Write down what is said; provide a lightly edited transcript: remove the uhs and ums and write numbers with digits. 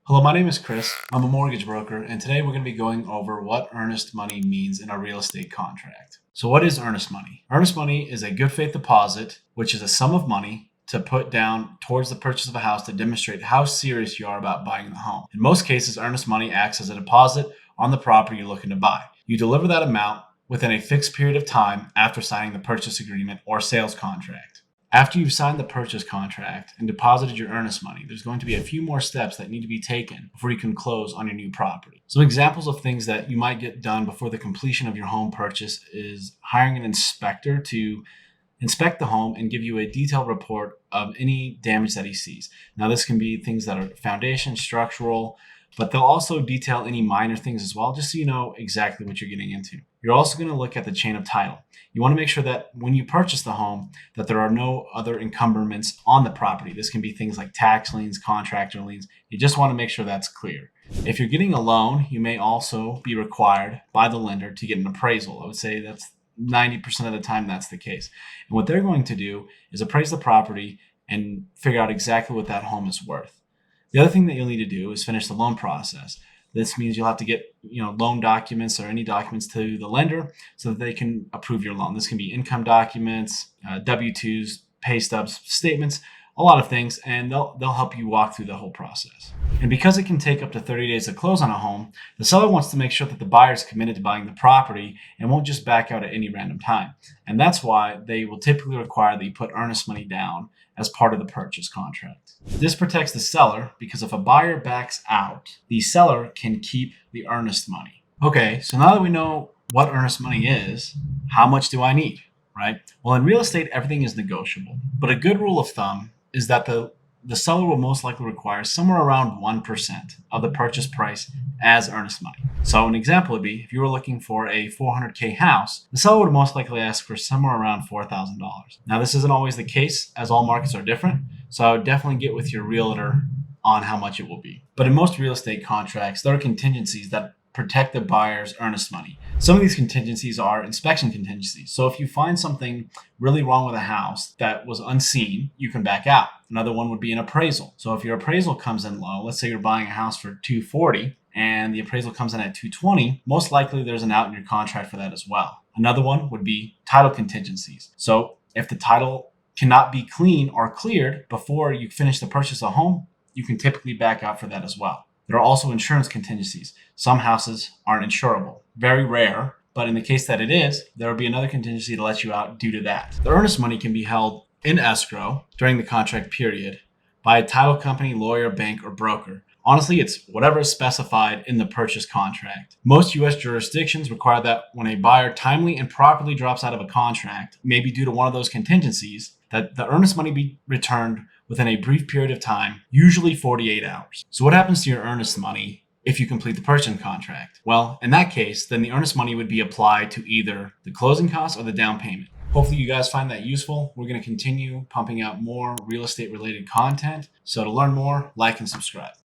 Hello, my name is Chris. I'm a mortgage broker, and today we're going to be going over what earnest money means in a real estate contract. So what is earnest money? Earnest money is a good faith deposit, which is a sum of money to put down towards the purchase of a house to demonstrate how serious you are about buying the home. In most cases, earnest money acts as a deposit on the property you're looking to buy. You deliver that amount within a fixed period of time after signing the purchase agreement or sales contract. After you've signed the purchase contract and deposited your earnest money, there's going to be a few more steps that need to be taken before you can close on your new property. Some examples of things that you might get done before the completion of your home purchase is hiring an inspector to inspect the home and give you a detailed report of any damage that he sees. Now, this can be things that are foundation, structural, but they'll also detail any minor things as well, just so you know exactly what you're getting into. You're also going to look at the chain of title. You want to make sure that when you purchase the home, that there are no other encumbrance on the property. This can be things like tax liens, contractor liens. You just want to make sure that's clear. If you're getting a loan, you may also be required by the lender to get an appraisal. I would say that's 90% of the time that's the case. And what they're going to do is appraise the property and figure out exactly what that home is worth. The other thing that you'll need to do is finish the loan process. This means you'll have to get loan documents or any documents to the lender so that they can approve your loan. This can be income documents, W-2s, pay stubs, statements, a lot of things, and they'll help you walk through the whole process. And because it can take up to 30 days to close on a home, the seller wants to make sure that the buyer is committed to buying the property and won't just back out at any random time. And that's why they will typically require that you put earnest money down as part of the purchase contract. This protects the seller because if a buyer backs out, the seller can keep the earnest money. Okay, so now that we know what earnest money is, how much do I need, right? Well, in real estate, everything is negotiable, but a good rule of thumb is that the seller will most likely require somewhere around 1% of the purchase price as earnest money. So an example would be if you were looking for a $400K house, the seller would most likely ask for somewhere around $4,000. Now, this isn't always the case as all markets are different. So I would definitely get with your realtor on how much it will be. But in most real estate contracts, there are contingencies that protect the buyer's earnest money. Some of these contingencies are inspection contingencies. So if you find something really wrong with a house that was unseen, you can back out. Another one would be an appraisal. So if your appraisal comes in low, let's say you're buying a house for $240 and the appraisal comes in at $220, most likely there's an out in your contract for that as well. Another one would be title contingencies. So if the title cannot be clean or cleared before you finish the purchase of a home, you can typically back out for that as well. There are also insurance contingencies. Some houses aren't insurable. Very rare, but in the case that it is, there will be another contingency to let you out due to that. The earnest money can be held in escrow during the contract period by a title company, lawyer, bank, or broker. Honestly, it's whatever is specified in the purchase contract. Most U.S. jurisdictions require that when a buyer timely and properly drops out of a contract, maybe due to one of those contingencies, that the earnest money be returned within a brief period of time, usually 48 hours. So what happens to your earnest money if you complete the purchase contract? Well, in that case, then the earnest money would be applied to either the closing costs or the down payment. Hopefully you guys find that useful. We're going to continue pumping out more real estate related content. So to learn more, like and subscribe.